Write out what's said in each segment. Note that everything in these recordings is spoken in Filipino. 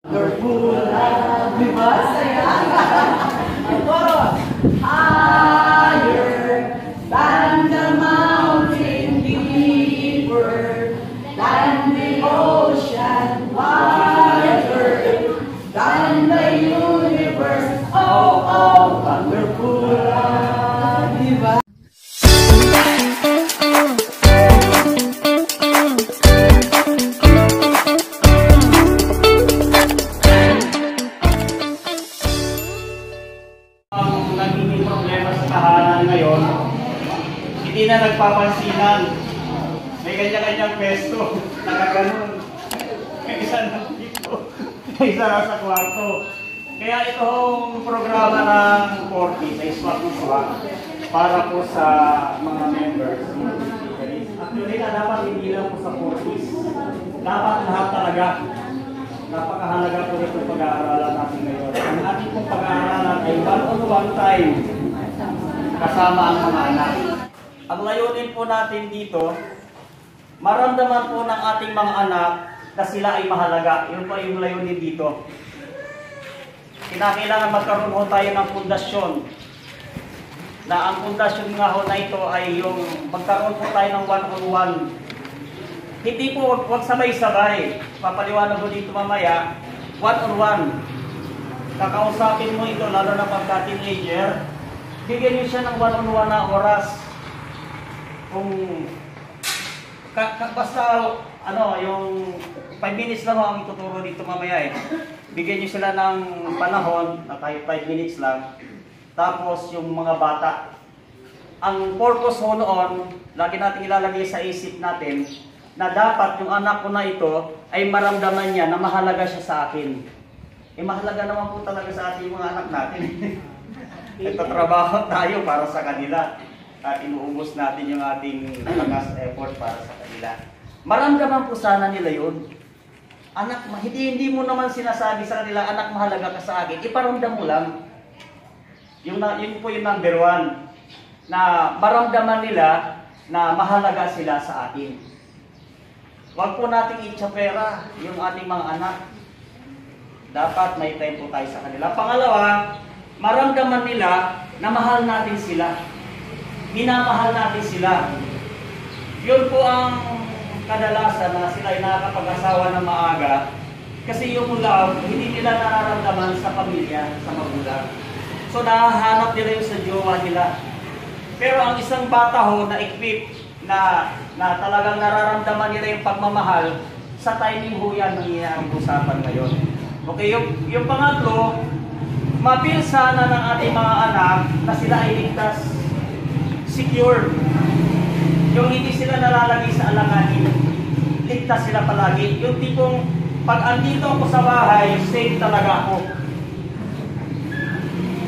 Terpulang di saya higher than the mountain, deeper than the ocean, wider than the universe. Oh, oh, wonderful divine. Hindi na nagpapansinan. May kanya-kanyang pesto. Nakaganon. May isa na dito. May isa na sa kwarto. Kaya itong programa ng 40 sa swak para po sa mga members. Actually na dapat hindi lang po sa 40s. Dapat lahat talaga. Napakahalaga po itong pag-aaralan natin ngayon. Ang ating pong pag-aaralan ay one-on-one time kasama ang mga anak. Ang layunin po natin dito, maramdaman po ng ating mga anak na sila ay mahalaga. Yun po yung layunin dito. Kinakailangan magkaroon ho tayo ng pundasyon. Na ang pundasyon nga ho na ito ay yung magkaroon po tayo ng one-on-one. Hindi po wag sabay-sabay. Papaliwanag ko dito mamaya, one-on-one. Kakausapin mo ito, lalo na pagka-teenager, bigyan niyo siya ng one-on-one na oras. Kung basta yung 5 minutes lang ang ituturo dito mamaya eh. Bigyan niyo sila ng panahon na kahit 5 minutes lang. Tapos yung mga bata, ang purpose ho noon, lagi natin ilalagay sa isip natin na dapat yung anak ko na ito ay maramdaman niya na mahalaga siya sa akin. Eh mahalaga naman po talaga sa ating mga anak natin. Nagtatrabaho tayo para sa kanila. At inuubos natin yung ating lakas effort para sa kanila. Maramdaman po sana nila yun. Anak, hindi mo naman sinasabi sa kanila, anak, mahalaga ka sa akin. Iparamdam mo lang. Yun po yung number 1. Na maramdaman nila na mahalaga sila sa atin. Huwag po nating itsapera yung ating mga anak. Dapat may time po tayo sa kanila. Pangalawa, maramdaman nila na mahal natin sila. Minamahal natin sila. Yun po ang kadalasan na sila ay nakakapag-asawa ng maaga kasi yung love, hindi nila nararamdaman sa pamilya, sa magulang. So nahahanap nila yung sa jowa nila. Pero ang isang bata ho na equip na talagang nararamdaman nila yung pagmamahal, sa timing ho yan ang usapan ngayon. Okay, yung pangatlo, mapil sana ng ating mga anak na sila ay ligtas, secure. Yung hindi sila nalalagay sa alanganin, ligtas sila palagi. Yung tipong pag andito ako sa bahay, safe talaga ako.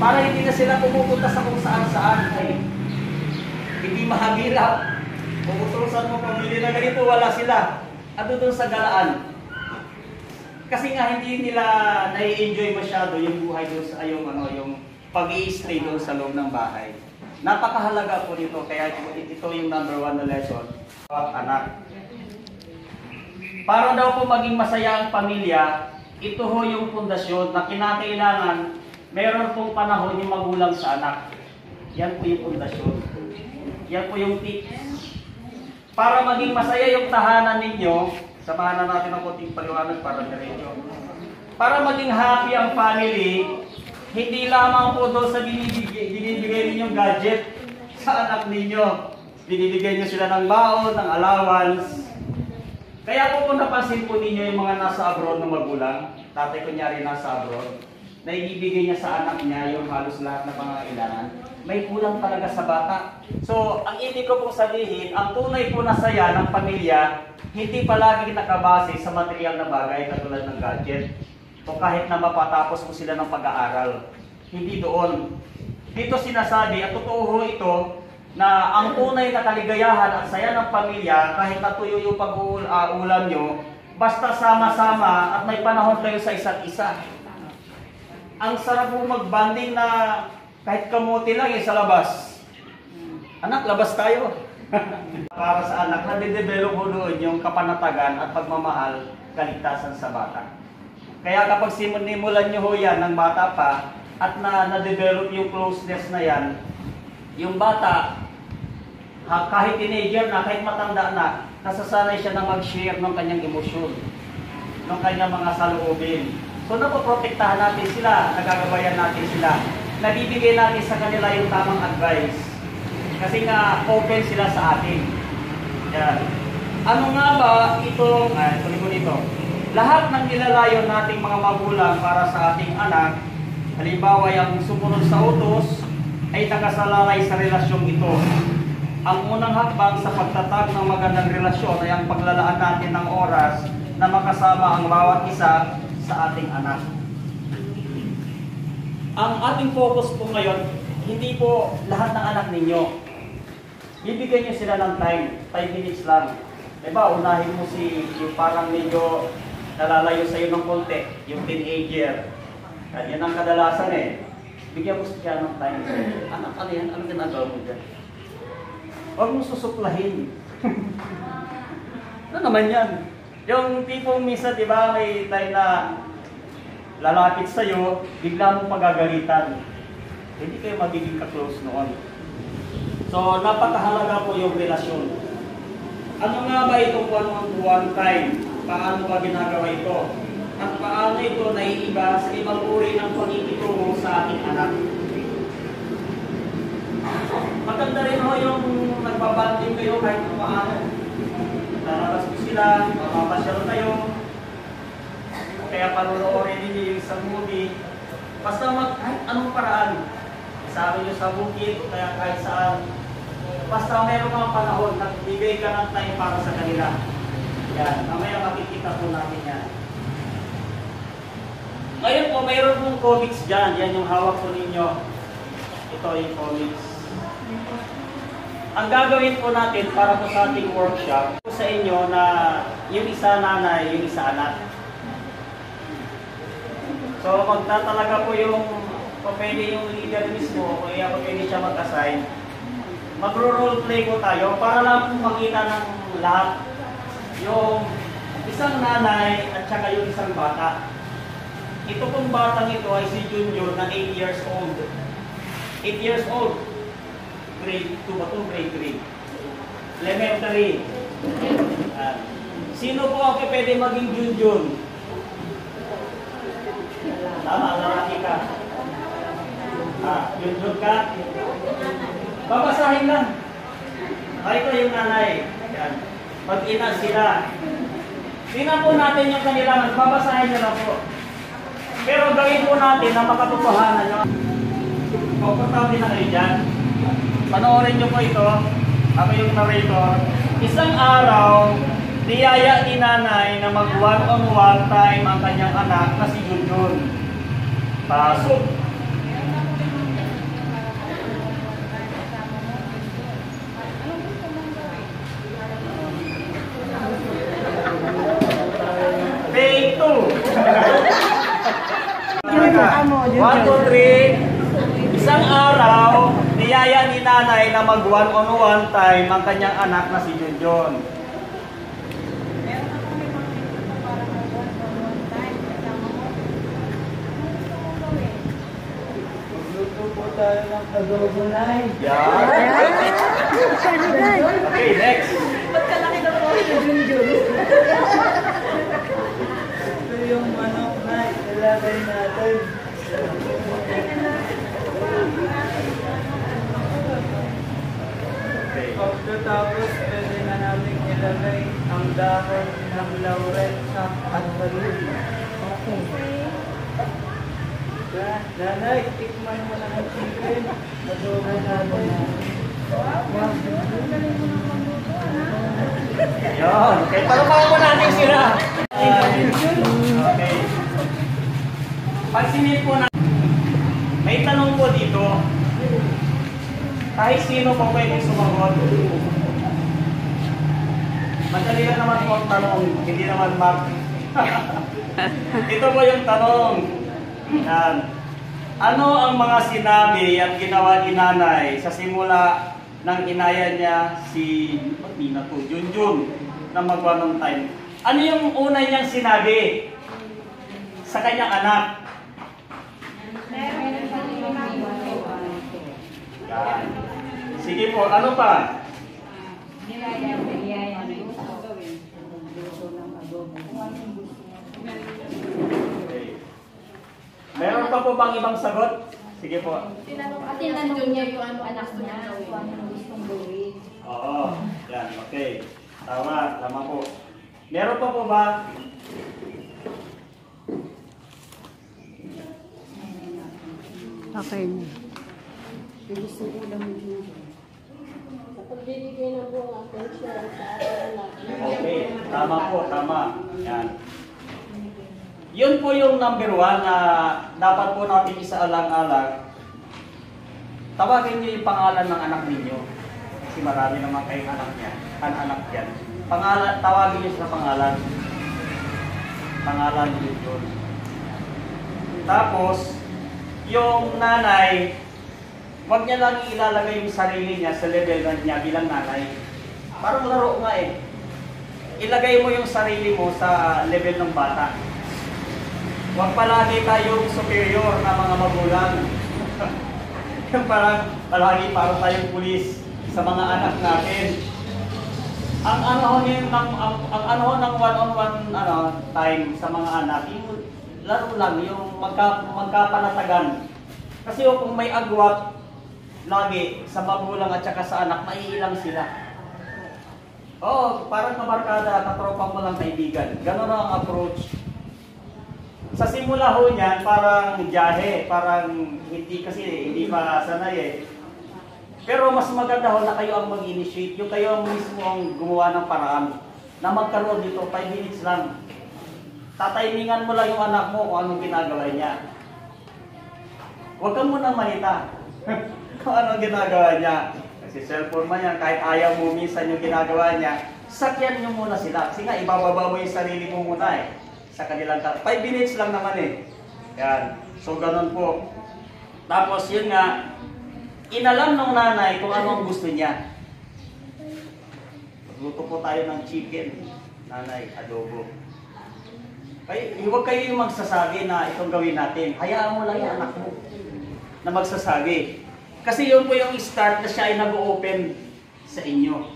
Para hindi na sila pumupunta sa kung saan-saan. Ay, hindi mahagilap. Puputusan mo pamilya na ganito, wala sila. At doon sa galaan. Kasi nga hindi nila nai-enjoy masyado yung buhay doon sa yung pag-i-stay doon sa loob ng bahay. Napakahalaga po nito, kaya ito yung number 1 na lesson. Anak. Para daw po maging masaya ang pamilya, ito ho yung pundasyon na kinakailangan meron pong panahon yung magulang sa anak. Yan po yung pundasyon. Yan po yung tips. Para maging masaya yung tahanan ninyo, samahan na natin ang konting paliwanag para diretso. Para maging happy ang family, hindi lamang po doon sa binibigay ninyong gadget sa anak ninyo. Binibigay niyo sila ng baon, ng allowance. Kaya po kung napansin po ninyo yung mga nasa abroad na magulang, tatay kunyari nasa abroad, na ibibigay niya sa anak niya yung halos lahat na pangangailangan, may kulang talaga sa bata. So, ang ibig ko pong sabihin, ang tunay po na saya ng pamilya, hindi palagi nakabase sa material na bagay katulad ng gadget. O kahit na mapatapos mo sila ng pag-aaral. Hindi doon. Dito sinasabi, at totoo ito, na ang tunay na kaligayahan at saya ng pamilya, kahit natuyo yung pag-uulam nyo, basta sama-sama at may panahon kayo sa isa't isa. Ang sarap mo mag-banding na kahit kamuti lang sa labas. Anak, labas tayo. Para sa anak, nade-develop mo doon yung kapanatagan at pagmamahal, kaligtasan sa bata. Kaya kapag sinimulan nyo ho yan ng bata pa, at na-develop yung closeness na yan, yung bata, kahit teenager na, kahit matanda na, nasasanay siya na mag-share ng kanyang emosyon, ng kanyang mga saloobin. So napoprotektahan natin sila, nagagabayan natin sila, nabibigay natin sa kanila yung tamang advice. Kasi nga, open sila sa atin. Yan. Ano nga ba itong, tuloy ko dito, lahat ng nilalayon nating mga magulang para sa ating anak, halimbawa yung sumunod sa utos, ay nakasalalay sa relasyong ito. Ang unang hakbang sa pagtatag ng magandang relasyon ay ang paglalaan natin ng oras na makasama ang bawat isa sa ating anak. Ang ating focus po ngayon, hindi po lahat ng anak ninyo. Bibigyan nyo sila ng time, 5 minutes lang. Diba, unahin mo yung parang medyo nalalayo sa iyo ng konti, yung teenager. Yan ang kadalasan eh. Bigyan mo siya ng time. Anak, ano yan? Ano ginagawa mo dyan? Huwag mo susuplahin. Ano naman yan? Yung tipong minsan, di ba, may time na lalapit sa'yo, bigla mong pagagalitan. Hindi kayo magiging ka-close noon. So, napakahalaga po yung relasyon. Ano nga ba itong one-on-one time? Paano ba ginagawa ito? At paano ito naiiba sa ibang uri ng pagkikitungo sa ating anak? Maganda rin ho yung nagbabanding kayo kahit paano. Lalabas ko sila, mapapasyal kayo. Kaya panonoorin ninyo yung isang movie. Basta anong paraan. Sabi nyo sa bukid, kaya kahit saan. Basta mayroon kang panahon, nagbigay ka ng time para sa kanila. Yan, mamaya makikita po natin yan. Ngayon po, mayroon pong comics dyan. Yan yung hawak po ninyo. Ito yung comics. Ang gagawin po natin para po sa ating workshop, sa inyo na yung isa nanay, yung isa anak. So magtatalaga po yung, kung pwede yung leader mismo, kaya kung pwede siya mag-assign, magro-roleplay po tayo para lang po makita ng lahat yung isang nanay at saka yung isang bata. Ito pong batang ito ay si Junior na 8 years old. 8 years old. Grade 2 ba ito? Grade 3. Elementary. Sino po ang pwede maging Junjun? Tama, lalaki ka. Junjun ka? Babasahin lang. Ito yung nanay. Yan. Mag-ina sila. Tingnan po natin yung kanilang. Babasahin nyo lang po. Pero gawin po natin na makatotohanan nyo. Komportable na kayo dyan. Panoorin nyo po ito. Ako yung narrator. Isang araw, niyaya ni nanay na mag one-on-one time ang kanyang anak na si Junjun. Pasok. Take 2. 1, 2, 3. Isang araw, niyaya ni nanay na mag one-on-one time ang kanyang anak na si Junjun. Magluto po tayo ng adobo na. Yeah. Okay, next. Pagkalaki na po si Junjun. Ito yung manok na ilalagay natin. Pagkatapos, pwede na namin ilagay ang dahon ng laurel at balon. Okay. Nanay, tikman mo na ng chicken. Adobo natin. Yun. Okay, palupakan mo natin sila. Okay. Pagsinin po natin. May tanong po dito. Kahit sino po pwede sumagot. Madali lang naman po ang tanong. Hindi naman mark. Ito po yung tanong. Yan. Ano ang mga sinabi at ginawa ni nanay sa simula ng inaya niya si Junjun na mag-one time? Ano yung una niyang sinabi? sa kanyang anak. Yan. Sige po, ano pa? Okay. Meron pa po bang ibang sagot? Sige po. Tinanong niya yung anak niya kung anong gustong gawin. Oo, yan, okay. Tama, tama po. Meron pa po ba? Okay na. Gusto ko lang yun. Sa pagbibigay ng buong atensyon sa anak. Okay, tama po, tama. Yan. Yun po yung number 1 na dapat po natin isaalang-alang. Tawagin niyo yung pangalan ng anak ninyo. Kasi marami naman kayong anak niya. Anak yan. Pangalan, tawagin niyo sa pangalan. Pangalan niyo yun. Tapos, yung nanay, wag niya lang ilalagay yung sarili niya sa level niya bilang nanay. Parang laro nga eh. Ilagay mo yung sarili mo sa level ng bata. Huwag palagi tayong superior na mga magulang. Yung parang palagi parang tayong pulis sa mga anak natin. Ang ano ng one-on-one time sa mga anak, yung laro lang, yung magkapanatagan. Kasi kung may agwat lagi sa magulang at saka sa anak, maiilang sila. Oo, parang kabarkada, katropa mo lang kaibigan. Ganon ang approach. Sa simula ho niyan, parang jahe, parang hindi pa sanay eh. Pero mas maganda ho na kayo ang mag-initiate, yung kayo mismo ang gumawa ng paraan na magkaroon dito, 5 minutes lang. Tatimingan mo lang yung anak mo kung anong ginagawa niya. Huwag kang muna manita kung anong ginagawa niya. Kasi cellphone man yan, kahit ayaw mo minsan yung ginagawa niya, sakyan nyo muna sila. Kasi nga, ibababa mo yung sarili mo muna eh. Sa kanilang 5 minutes lang naman eh. Yan. So, ganun po. Tapos, yun nga, inalam ng nanay kung ano ang gusto niya. Magluto po tayo ng chicken. Nanay, adobo. Huwag kayo yung magsasabi na itong gawin natin. Hayaan mo lang yung anak mo na magsasabi. Kasi yun po yung start na siya ay nag-open sa inyo.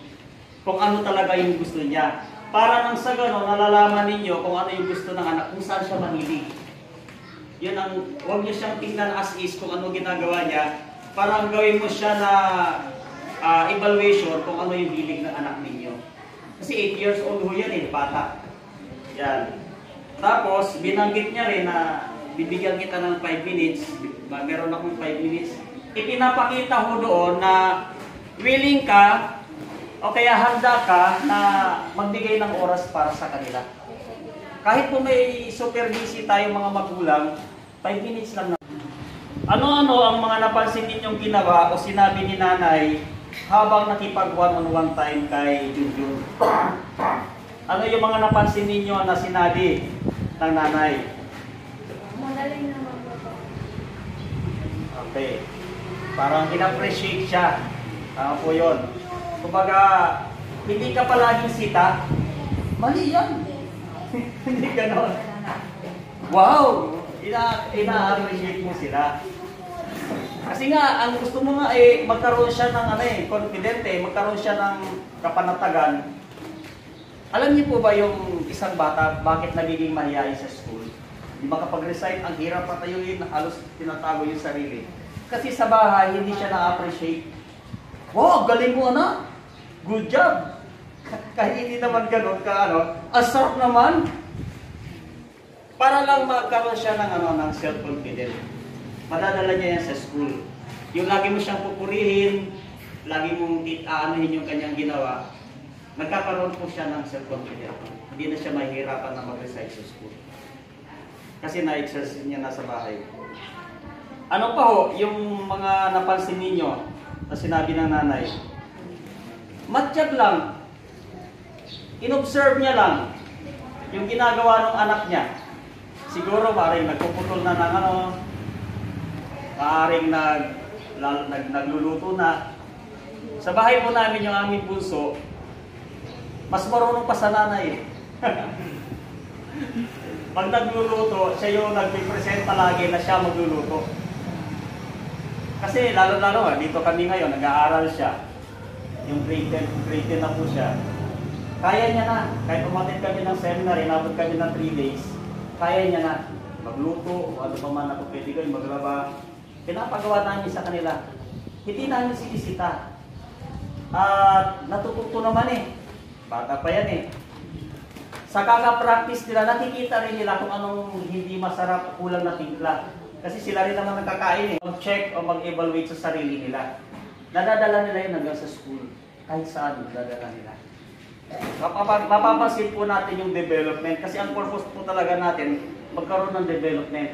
Kung ano talaga yung gusto niya. Para nang sa gano'n, nalalaman ninyo kung ano yung gusto ng anak, kung saan siya mahilig. Yun ang, huwag niyo siyang tingnan as is kung ano ginagawa niya. Parang gawin mo siya na evaluation kung ano yung hilig ng anak ninyo. Kasi 8 years old ho yan eh, bata. Yan. Tapos, binanggit niya rin na bibigyan kita ng 5 minutes. Meron akong 5 minutes. Ipinapakita ho doon na willing ka o kaya handa ka na magbigay ng oras para sa kanila. Kahit po may super busy tayong mga magulang, 5 minutes lang na. Ano-ano ang mga napansin ninyong ginawa o sinabi ni nanay habang nakipag one-on-one time kay Junjun? Ano yung mga napansin ninyo na sinabi ng nanay? Magaling naman po. Okay. Parang in-appreciate siya. Tama po yun. Kumbaga, hindi ka palaging sita. Mali yan. Hindi ganon. Wow! Ina-appreciate mo sila. Kasi nga, ang gusto mo nga ay magkaroon siya ng confident magkaroon siya ng kapanatagan. Alam niyo po ba yung isang bata, bakit nagiging mahihain sa school? Di makapag-recite, ang hirap patayuin, halos tinatago yung sarili. Kasi sa bahay, hindi siya na-appreciate. Wow, galing mo anak! Good job! Kahit hindi naman ganun ang sarap naman. Para lang magkaroon siya ng self-confident. Madadala niya yan sa school. Yung lagi mo siyang pupurihin, lagi mong aanuhin yung kanyang ginawa, nagkakaroon po siya ng self-confident. Hindi na siya mahihirapan na mag-recite sa school. Kasi na-exercise niya nasa bahay. Ano pa ho, yung mga napansin ninyo na sinabi ng nanay? Matiyag lang. In-observe niya lang yung ginagawa ng anak niya. Siguro maaaring nagpuputol na ng maaaring nagluluto na. Sa bahay po namin yung aming bunso, mas marunong pa sa nanay. Pag nagluluto, siya yung nagpipresent palagi na siya magluluto. Kasi lalo-lalo, dito kami ngayon, nag-aaral siya. Yung grade 10 na po siya. Kaya niya na. Kahit umatid kami ng seminar, inabot kami ng 3 days, kaya niya na. Magluto, o ano pa man ako pwede gawin, maglaba. Pinapagawa namin sa kanila. Hindi namin sinisita. At natututo naman eh. Bata pa yan eh. Sa kaka-practice nila, nakikita rin nila kung anong hindi masarap, kulang na timpla. Kasi sila rin naman nagkakain eh. Mag-check o mag-evaluate sa sarili nila. Nadadala nila yun hanggang sa school. Kahit saan, nadadala nila. Mapapansin po natin yung development. Kasi ang purpose po talaga natin, magkaroon ng development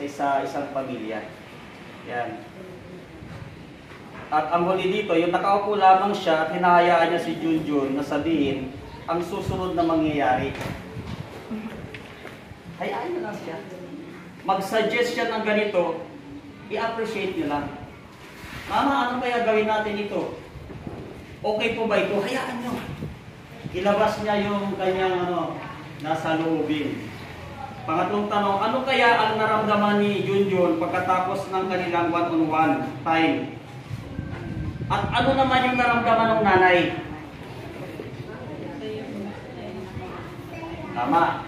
sa isang pamilya. Yan. At ang huli dito, yung nakaupo lamang siya at hinahayaan niya si Junjun na sabihin ang susunod na mangyayari. Hayaan niyo lang siya. Mag-suggest siya ng ganito, i-appreciate niyo lang. Mama, ano kaya gawin natin ito? Okay po ba ito? Hayaan niyo. Ilabas niya yung kanyang nasa loobin. Pangatlong tanong, ano kaya ang naramdaman ni Junjun pagkatapos ng kanilang one-on-one time? At ano naman yung naramdaman ng nanay? Tama.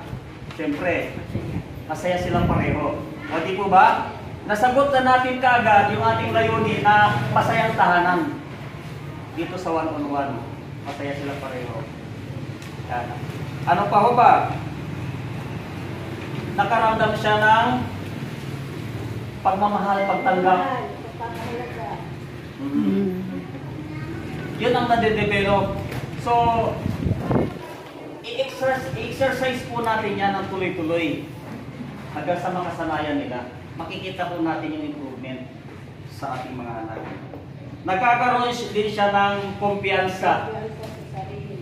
Siyempre, masaya silang pareho. O di po ba? Nasagot na natin kaagad yung ating layunin na masayang tahanan. Dito sa one-on-one, masaya silang pareho. Yan. Ano pa ho ba? Nakaramdam siya ng pagmamahal, pagtanggap. Yun ang nade-develop. So, i-exercise po natin yan ng tuloy-tuloy hanggang sa makasanayan nila. Makikita po natin yung improvement sa ating mga anak. Nagkakaroon din siya ng kumpiyansa.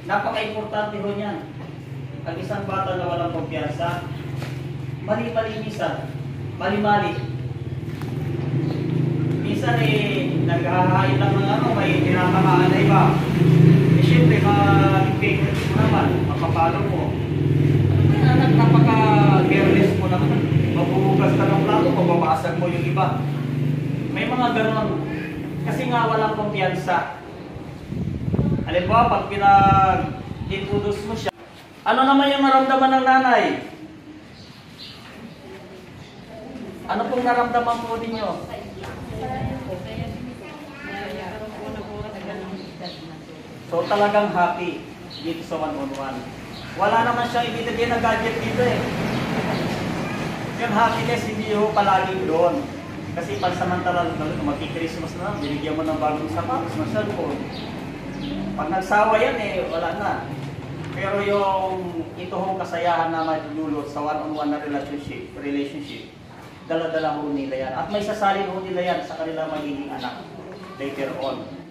Napaka-importante ho niyan. Ang isang bata na walang kumpiyansa, mali-mali minsan, mali-mali. Minsan naghahain lang ng may pinapakain na iba. Siyempre, mag-favorite mo naman, mapapalo mo. Anak, napaka-careless mo naman. Mabuhugas ka ng plato, mababasag mo yung iba. May mga ganon. Kasi nga walang kumpiyansa. Halimbawa, pag pinag-introduce mo siya, ano naman yung naramdaman ng nanay? Ano pong naramdaman po ninyo? So talagang happy dito sa one-on-one. Wala naman siyang ibinigay na gadget dito eh. Yung happiness hindi ho palaging doon. Kasi pansamantala magki-Christmas na, binigyan mo ng bagong sapatos, ng cellphone. Pag nagsawa yan eh, wala na. Pero yung ito hong kasayahan na madulot sa one-on-one na relationship, dala-dala ho nila yan. At may sasalin ho nila yan sa kanila magiging anak later on.